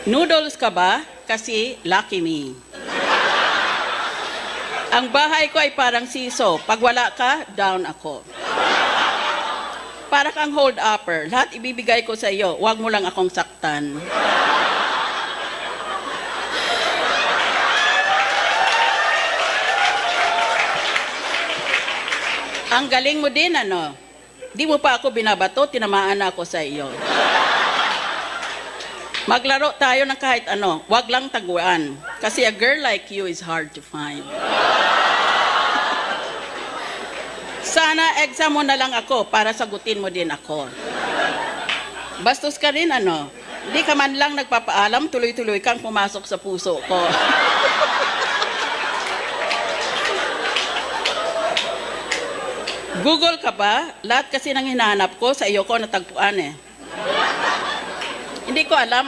Noodles ka ba? Kasi lucky me. Ang bahay ko ay parang siso. Pag wala ka, down ako. Para kang hold-upper. Lahat ibibigay ko sa iyo. Huwag mo lang akong saktan. Ang galing mo din, ano? Di mo pa ako binabato, tinamaan na ako sa iyo. Maglaro tayo ng kahit ano, wag lang taguan. Kasi a girl like you is hard to find. Sana exam mo na lang ako para sagutin mo din ako. Bastos ka rin, ano? Di ka man lang nagpapaalam, tuloy-tuloy kang pumasok sa puso ko. Google ka ba? Lahat kasi nang hinahanap ko, sa iyo ko natagpuan eh. Hindi ko alam